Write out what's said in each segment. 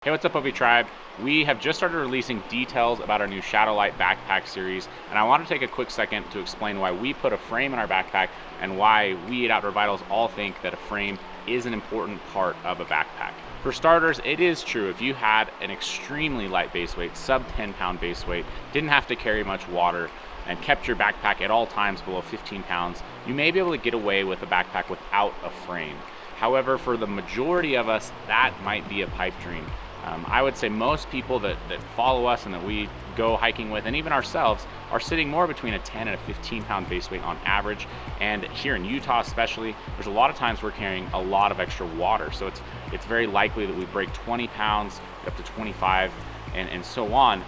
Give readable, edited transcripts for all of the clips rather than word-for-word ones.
Hey, what's up, OV Tribe? We have just started releasing details about our new Shadowlight backpack series, and I want to take a quick second to explain why we put a frame in our backpack and why we at Outdoor Vitals all think that a frame is an important part of a backpack. For starters, it is true if you had an extremely light base weight, sub 10-pound base weight, didn't have to carry much water, and kept your backpack at all times below 15 pounds, you may be able to get away with a backpack without a frame. However, for the majority of us, that might be a pipe dream. I would say most people that follow us and that we go hiking with, and even ourselves, are sitting more between a 10 and a 15 pound base weight on average. And here in Utah especially, there's a lot of times we're carrying a lot of extra water. So it's very likely that we break 20 pounds up to 25 and so on.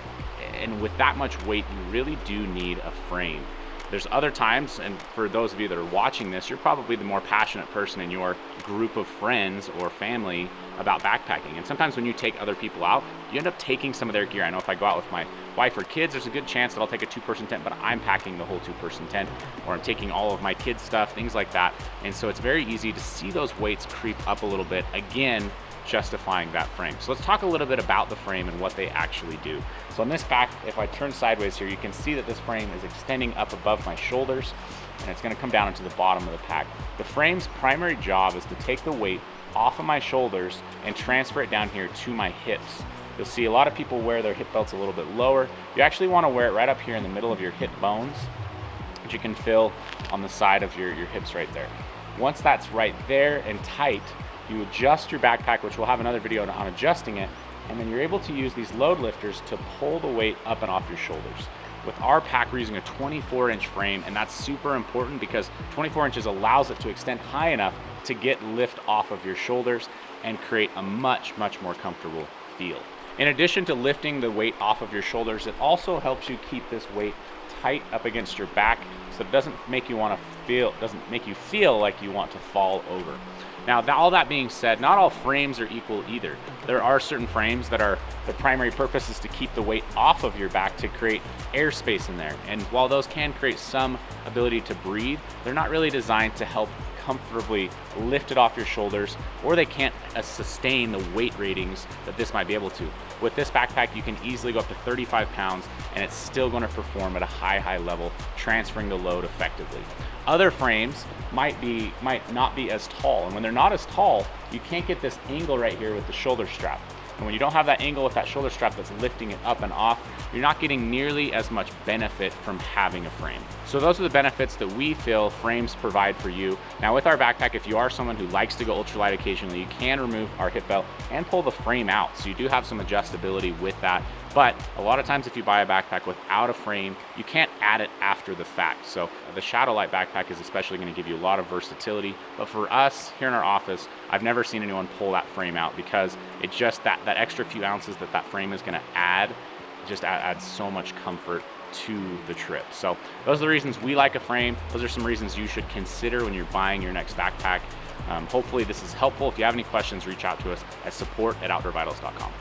And with that much weight, you really do need a frame. There's other times, and for those of you that are watching this, you're probably the more passionate person in your group of friends or family about backpacking. And sometimes when you take other people out, you end up taking some of their gear. I know if I go out with my wife or kids, there's a good chance that I'll take a 2-person tent, but I'm packing the whole 2-person tent, or I'm taking all of my kids' stuff, things like that. And so it's very easy to see those weights creep up a little bit, again, justifying that frame. So let's talk a little bit about the frame and what they actually do. So on this back, if I turn sideways here, you can see that this frame is extending up above my shoulders, and it's going to come down into the bottom of the pack. The frame's primary job is to take the weight off of my shoulders and transfer it down here to my hips. You'll see a lot of people wear their hip belts a little bit lower. You actually want to wear it right up here in the middle of your hip bones, which you can feel on the side of your hips right there. Once that's right there and tight, you adjust your backpack, which we'll have another video on adjusting it, and then you're able to use these load lifters to pull the weight up and off your shoulders. With our pack, we're using a 24-inch frame, and that's super important because 24 inches allows it to extend high enough to get lift off of your shoulders and create a much more comfortable feel. In addition to lifting the weight off of your shoulders, it also helps you keep this weight tight up against your back so it doesn't make you feel like you want to fall over. Now, all that being said, not all frames are equal either. There are certain frames that are, the primary purpose is to keep the weight off of your back to create airspace in there. And while those can create some ability to breathe, they're not really designed to help comfortably lift it off your shoulders, or they can't sustain the weight ratings that this might be able to. With this backpack, you can easily go up to 35 pounds and it's still going to perform at a high level, transferring the load effectively. Other frames might not be as tall, and when they're not as tall, you can't get this angle right here with the shoulder strap. And when you don't have that angle with that shoulder strap that's lifting it up and off, you're not getting nearly as much benefit from having a frame. So those are the benefits that we feel frames provide for you. Now with our backpack, if you are someone who likes to go ultralight occasionally, you can remove our hip belt and pull the frame out. So you do have some adjustability with that. But a lot of times if you buy a backpack without a frame, you can't add it after the fact. So the Shadowlight backpack is especially going to give you a lot of versatility. But for us here in our office, I've never seen anyone pull that frame out because it's just that extra few ounces that frame is going to add, just adds so much comfort to the trip. So those are the reasons we like a frame. Those are some reasons you should consider when you're buying your next backpack. Hopefully this is helpful. If you have any questions, reach out to us at support@outdoorvitals.com.